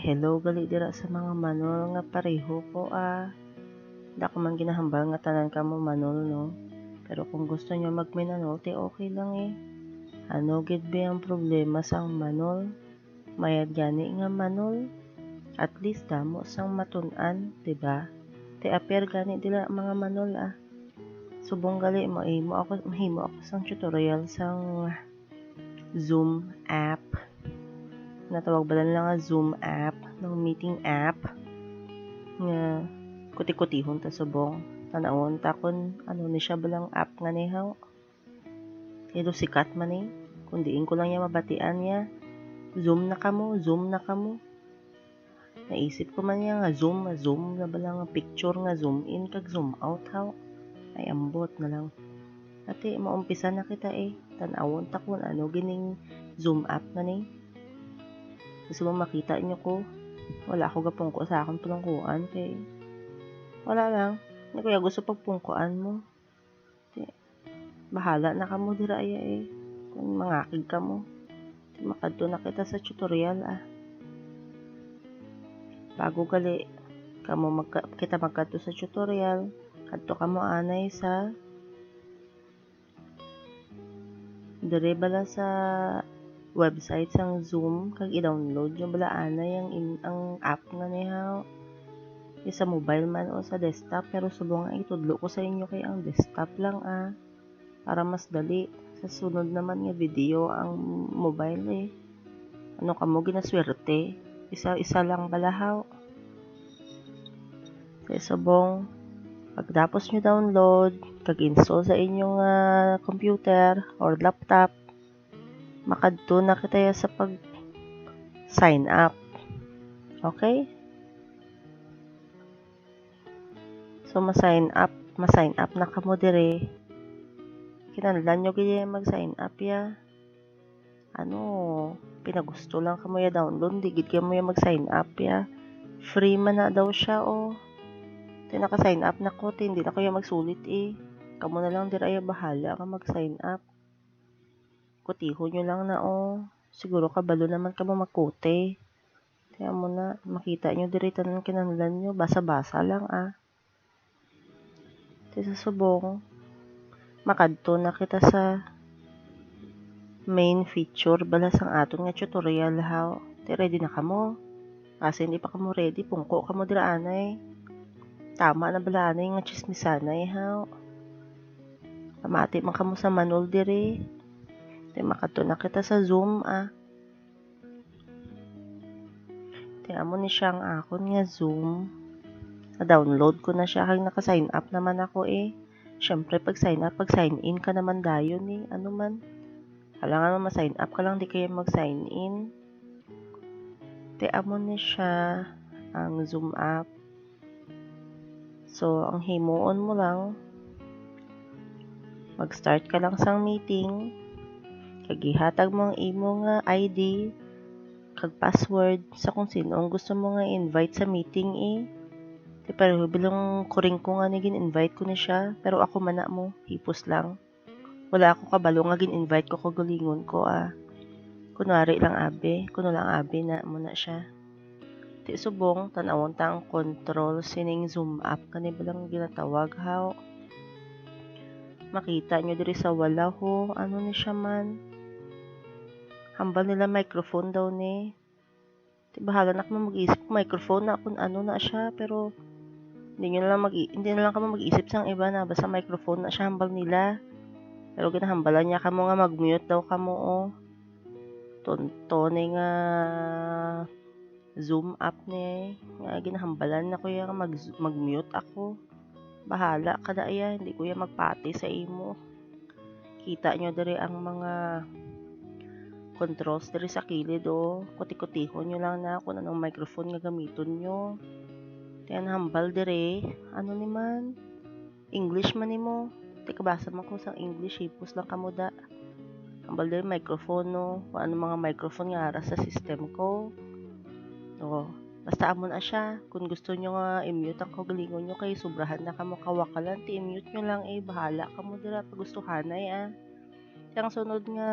Hello gali dira sa mga manol nga pareho ko Da ko man ginahambal nga tanan kamo manol no. Pero kung gusto nyo magminanol te okay lang Ano gid ba ang problema sang manol? Mayad gani nga manol. At least damo sang matun-an, diba? Te appear gani dila mga manol Subong gali mahimo ako sang tutorial sang Zoom app. Natawag ba lang nga Zoom app, ng meeting app nga kuti-kutihon ta subong tanawon ta kun ano ni siya balang app nga nihaw. Pero sikat man kung diin ko lang ya mabatian ya. Zoom na kamo. Naisip ko man nga zoom na balang picture nga zoom in kag zoom out haw. Ay ambot na lang. Ate maumpisa na kita tanawon ta kun ano gining zoom app na Gusto mo makita nyo ko? Wala ako gapungko sa akong tulangkuan kay wala lang. Hindi kuya gusto pagpungkuan mo. Bahala na kamo dira kung mangakig ka mo. Makadto na kita sa tutorial Bago gali kita magkadto sa tutorial, kadto ka mo anay sa dire bala sa website sang Zoom kag i-download yung bala anay ang app nga nihaw. Sa mobile man o sa desktop, pero subong nga itudlo ko sa inyo kay ang desktop lang para mas dali. Sa sunod naman nga video ang mobile ano kamo ginaswerte, isa lang balahaw. Kaya subong pagtapos nyo download kag install sa inyong computer or laptop, makadto na kita sa pag sign up. Okay? So ma-sign up na kamo dire. Kinahanglan nyo gid mag-sign up Ano, pinagusto lang kamo download, di gid kamo mag-sign up Free man na daw siya naka-sign up na ko, hindi na kayo magsulit Kamo na lang dire bahala ka mag-sign up. Kutihon nyo lang na siguro kabalo naman ka mo magkote. Kaya mo na makita nyo dire tanan kinahanglan nyo, basa-basa lang sa subong makadto na kita sa main feature bala sang aton nga tutorial haw. Ready na kamo? Kasi hindi pa kamo ready, pungko kamo dira anay. Tama na bala anay nga chismisanay haw. Pamati man kamo sa manol dire. Makadto na kita sa Zoom Amo ni siyang akon nga Zoom. Na-download ko na siya kag naka-sign up naman ako Syempre pag sign in ka naman dayon ano man. Kailangan mo ma-sign up ka lang, di kayo mag-sign in. Amo ni siya ang Zoom app. So ang himuon mo lang, mag-start ka lang sang meeting. Kag ihatag mo ang imo nga ID kag password sa kung sino ang gusto mo nga invite sa meeting pero bilang kuring ko nga gin-invite ko na siya, pero ako man na mo, hipos lang. Wala ako kabalo nga gin-invite ko gulingon ko Kunwari lang kuno lang na mo na siya. Ti subong tanawon ta ang control sining Zoom app kani bilang ginatawag haw. Makita nyo diri sa wala ano ni siya man. Hambal nila microphone daw bahala na kamo mag-isip microphone na kung ano na siya, pero hindi na lang kamo mag-isip sang iba na basta microphone na siya hambal nila. Pero ginahambalan niya kamo nga mag-mute daw kamo Tonto nga Zoom app nga ginahambalan na ko mag-mute ako. Bahala ka da hindi ko magpati sa imo. Kita nyo diri ang mga controls diri sa kilid kuti-kutihon nyo lang na kung anong microphone nga gamiton nyo. Tiyan hambal dire ano ni man English man nimo. Basa man ko sa English, hipos lang kamo da. Hambal dire microphone kung anong mga microphone nga ara sa system ko. Basta amo na siya. Kung gusto nyo nga i-mute ang kagalingon nyo kay sobrahan na kamo kawakalan, i-mute nyo lang bahala kamo dira pagustuhanay Ang sunod nga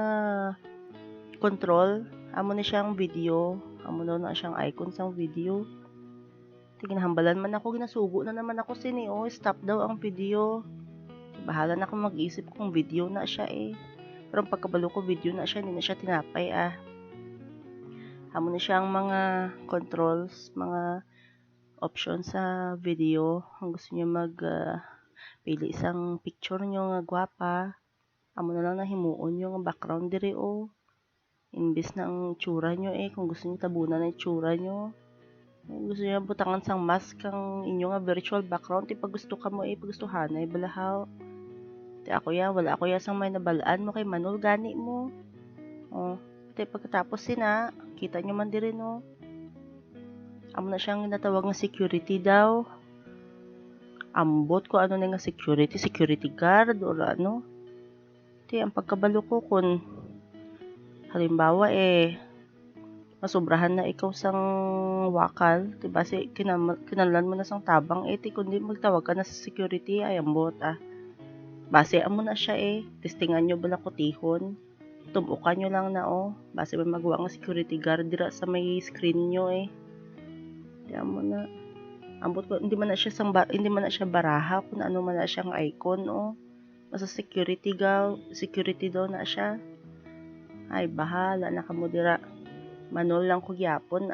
control, amo ni siyang video amo daw na siyang icon sang video. Tinginahambalan man ako, ginasugo na naman ako sini, stop daw ang video. Bahala na akong mag-isip kung video na siya Pero pagkabalo ko video na siya, hindi na siya tinapay Amo na siyang mga controls, mga options sa video. Kung gusto niyo pili isang picture niyo nga gwapa, amo na lang nahimuon yung background diri Imbis na ang tsura nyo kung gusto niyo tabunan ang tsura nyo. Gusto niyo butangan sang mask kang inyo nga virtual background, pag gusto ka mo pag gusto hanay balahaw. Wala ako sang may nabalaan mo kay Manol gani mo. Pagkatapos kita nyo man diri no. Amo na siyang natawag nga security daw. Ambot ko ano na nga security guard or ano. Ang pagkabalo ko kung halimbawa masobrahan na ikaw sang wakal, base kinahanglan mo na sang tabang kundi magtawag ka na sa security ay ambot base amo na siya testingan nyo bala kutihon, tumukan nyo lang na base may magawa nga security guard dira sa may screen nyo di amo na ambot ko hindi man na siya baraha kung ano man na siyang icon basta security daw na siya. Ay bahala na kamo dira. Manol lang ko gyapon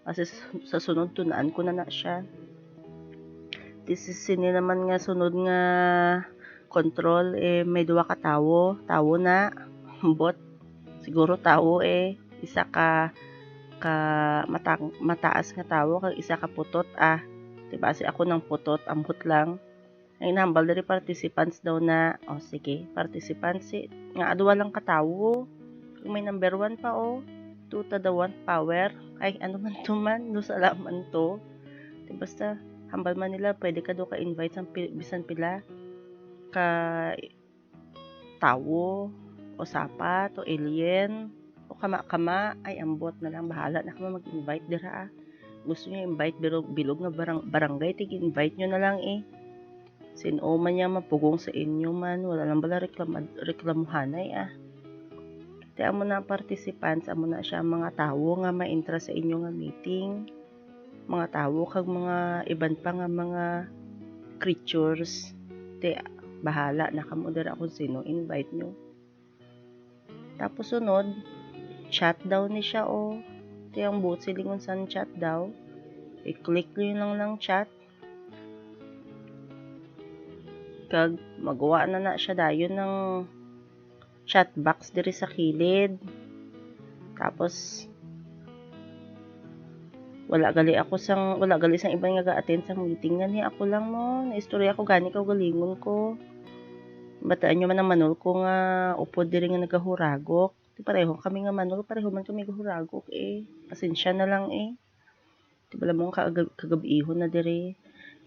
kasi sa sunod tunaan ko na siya. This is sini naman nga sunod nga control may duwa ka tawo na bot siguro tawo isa ka mataas nga tawo kag isa ka putot diba si ako nang putot ambot lang ay nambal diri participants daw na sige participants nga duwa lang ka tawo kung may number 1 pa 2 to the 1 power. Ay, ano man to man. No, salaman to. Basta, hambal man nila, pwede ka daw ka-invite sa bisan pila ka tawo, o sapat, o alien, o kama-kama. Ay, ambot na lang. Bahala na ka mag-invite dira Gusto nyo invite bilog na barangay, tig-invite nyo na lang Sino man niya mapugong sa inyo man. Wala lang bala reklamuhanay amo na participants, amo na siya mga tawo nga ma-interest sa inyo nga meeting. Mga tawo kag mga iban pa nga mga creatures. Bahala na kamo dira kung sino invite nyo. Tapos sunod, chat daw ni siya ang buot silingon sa chat daw. I-click nyo lang chat. Kag magawa na siya dayon ng chat box diri sa kilid. Tapos wala gali sang ibang nga ga-attend sa meeting nga ako lang mo. Naistorya ko gani ka galingon ko. Bataan nyo man ang Manol ko nga upod diri nga nagahuragok. Pareho kami nga Manol, pareho man kami gahuragok Pasensya na lang Di bala mo kagabihon na diri.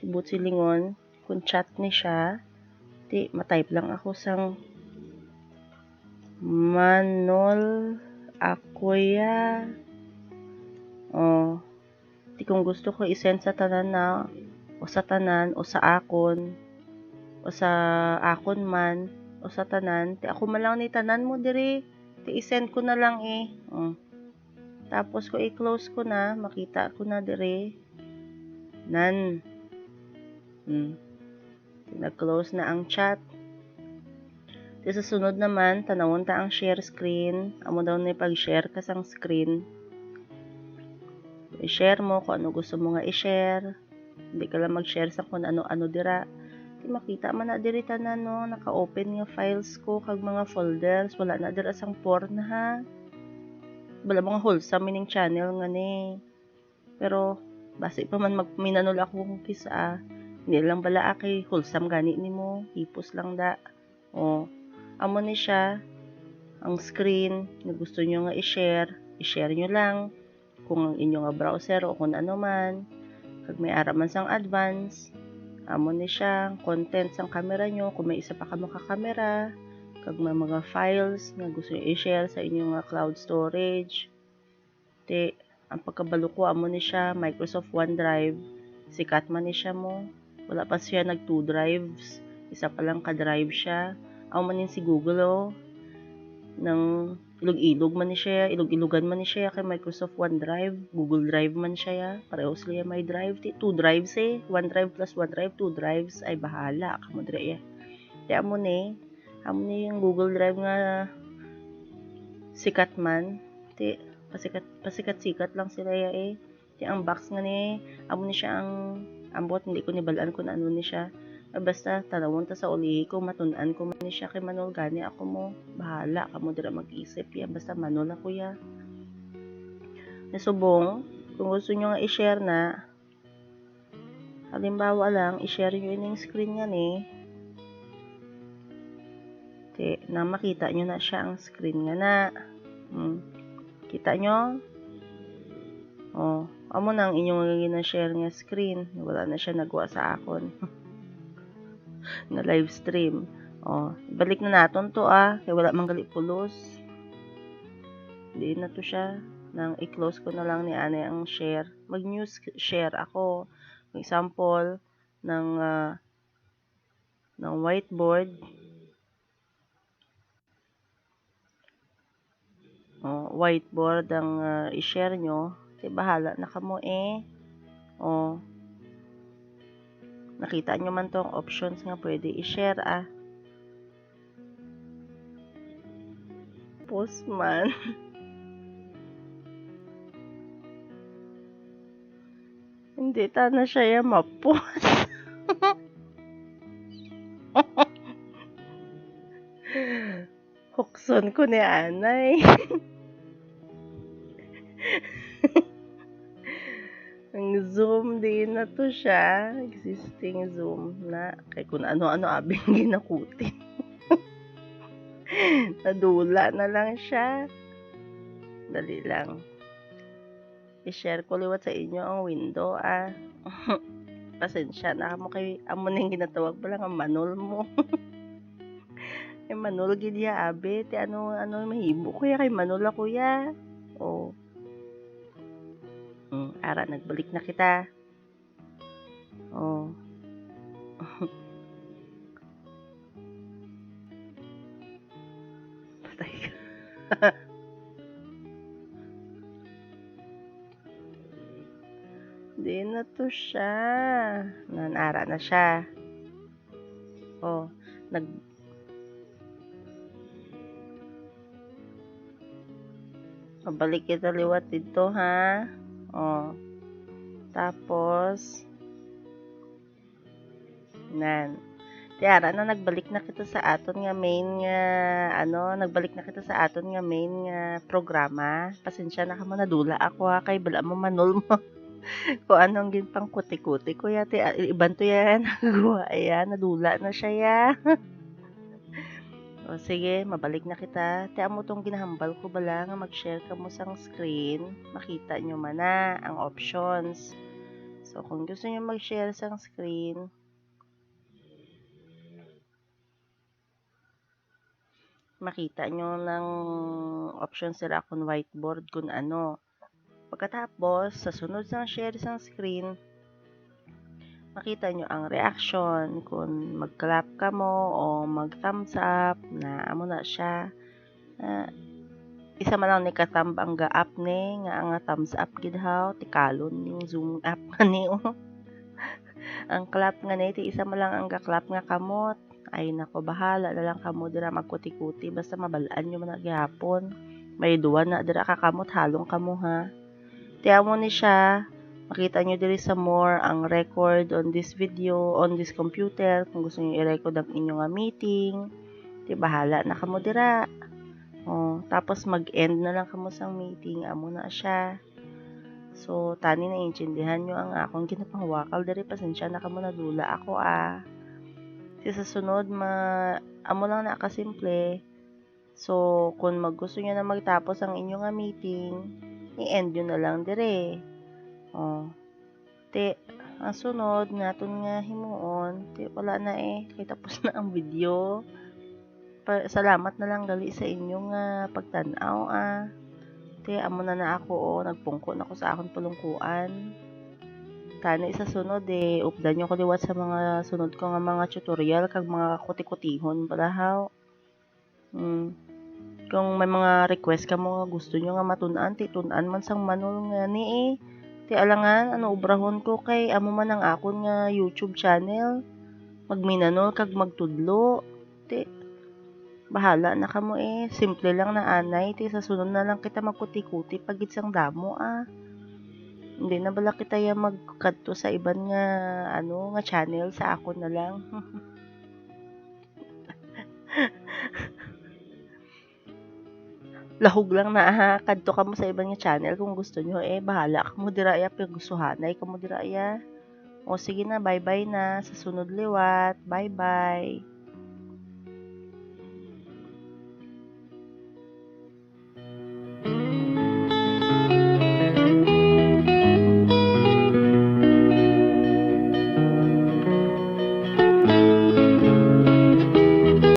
Tibot silingon kung chat ni siya. Matype lang ako sang Manol Akuya. Kung gusto ko i-send sa tanan o sa tanan o sa akon o sa akon man o sa tanan, ako man lang ni tanan mo diri. I-send ko na lang Tapos ko i-close ko na, makita ko na diri. Nan. Nag-close na ang chat. Sa sunod naman, tanawon ta ang share screen. Amo daw na pag-share ka sang screen. I-share mo kung ano gusto mo nga i-share. Hindi ka lang mag-share sa kung ano-ano dira. Makita man na diri tanan naka-open nga files ko kag mga folders. Wala na dira sang porn Wala mga wholesome mining channel nga ni. Pero base pa man minanol ako kung kisa Hindi lang bala kay wholesome gani nimo. Hipos lang da. Amo ni siya ang screen na gusto nyo nga i-share nyo lang kung ang inyo nga browser o kung ano man. Kag may ara man sang advance, amo ni siya content sang camera nyo kung may isa pa kamo ka camera. Kag may mga files nga gusto nyo i-share sa inyo nga cloud storage. Ang pagkabalo ko amo ni siya Microsoft OneDrive. Sikat man ni siya mo. Wala pa siya nag 2 drives. Isa pa lang ka-drive siya. Ako manin si Google ng ilog-ilog man ni siya, ilog-ilogan man ni siya kay Microsoft OneDrive, Google Drive man siya, pareho sila may drive, 2 drives OneDrive plus OneDrive, 2 drives, ay bahala, kamo dire Di amo ni yung Google Drive nga sikat man, ti pasikat-sikat lang sila ti ang box nga ni, amo ni siya ang ambot, hindi ko ni balaan kung ano ni siya. Basta tanawon ta sa ulihi ko, matun-an ko man ni siya kay Manol gani ako mo. Bahala kamo dira mag-isip ya, basta Manol ako ya. Nasubong, kung gusto nyo nga i-share na, halimbawa lang, i-share nyo yung screen nga ni. Na makita nyo na siya ang screen nga na. Kita nyo? Amo nang inyong gina-share nga screen. Wala na siya nagwa sa akon. Na live stream. Balik na naton to kay wala man gali pulos. Di na to siya. Nang i-close ko na lang ni Ana ang share. Mag-news share ako. Example ng whiteboard. Whiteboard ang i-share nyo. Kaya bahala na kamo nakita nyo man tong options nga pwede i-share Post man. Hindi ta na siya ma-post. Hukson ko ni Anay. Ang Zoom din na to siya. Existing Zoom na. Kaya kung ano-ano abing ginakutin. Nadula na lang siya. Dali lang. I-share ko liwat sa inyo ang window Pasensya na mo kay amo na yung ginatawag pa lang ang Manol mo. Kay Manol gid ya abe. Ti ano mahibo ko ya kay Manol ako ya. Ara, nagbalik na kita. Patay ka. Di na to siya. Nanara na siya. Mabalik kita liwat dito ha. Tapos tiara na nagbalik na kita sa aton nga main nga nagbalik na kita sa aton nga main nga programa. Pasensya na kamo nadula ako kay bala mo Manol mo. Kung anong ginpang kuti-kuti ko yate iban to yan nagawa nadula na siya ya. Sige, mabalik na kita. Amo tong ginahambal ko bala nga mag-share ka mo sang screen. Makita nyo man ang options. So, kung gusto nyo mag-share sang screen, makita nyo ng options sila kung whiteboard kung ano. Pagkatapos, sa sunod sang share sang screen, makita nyo ang reaction kung mag-clap ka mo o mag-thumbs up na amo na siya. Isa man lang ni ka-thumb ang ga-up ni nga ang thumbs up gid haw tikalon yung Zoom app nga ni ang clap nga ni ti isa man lang ang ga-clap nga kamot. Ay nako, bahala na lang kamo dira magkuti-kuti basta mabalaan nyo man gyapon. May duwa na dira ka kamot halong kamo ha. Ti amo ni siya. Makita nyo diri sa more ang record on this video, on this computer. Kung gusto nyo i-record ang inyong meeting, di bahala na kamo dira. Tapos mag-end na lang kamo sang meeting. Amo na siya. So, tani na intindihan nyo ang akong ginapangwakal diri. Pasensya na kamo nadula ako sa sunod, amo lang na kasimple. So, kung gusto nyo na magtapos ang inyong meeting, i-end nyo na lang dire. Ang sunod naton nga himuon, wala na kay tapos na ang video. Salamat na lang gali sa inyong pagtanaw amo na ako nagpungko na ko sa akong palungkuan. Tani sa sunod updan nyo ko liwat sa mga sunod ko nga mga tutorial kag mga kuti-kutihon balahaw. Kung may mga request kamo nga gusto nyo nga matun-an, ti tun-an man sang Manol nga ni Ti alangan ano obrahon ko kay amo man ang akon nga YouTube channel. Magminanol kag magtudlo. Ti bahala na kamo simple lang na anay ti sa sunod na lang kita magkuti-kuti pag sang damo Hindi na bala kita ya magkadto sa iban nga ano nga channel sa akon na lang. Lahog lang na kadto kamo sa iban nga channel kung gusto nyo bahala kamo dira ya pag gustuhanay kamo dira ya. O sige na, bye-bye na sa sunod liwat. Bye-bye.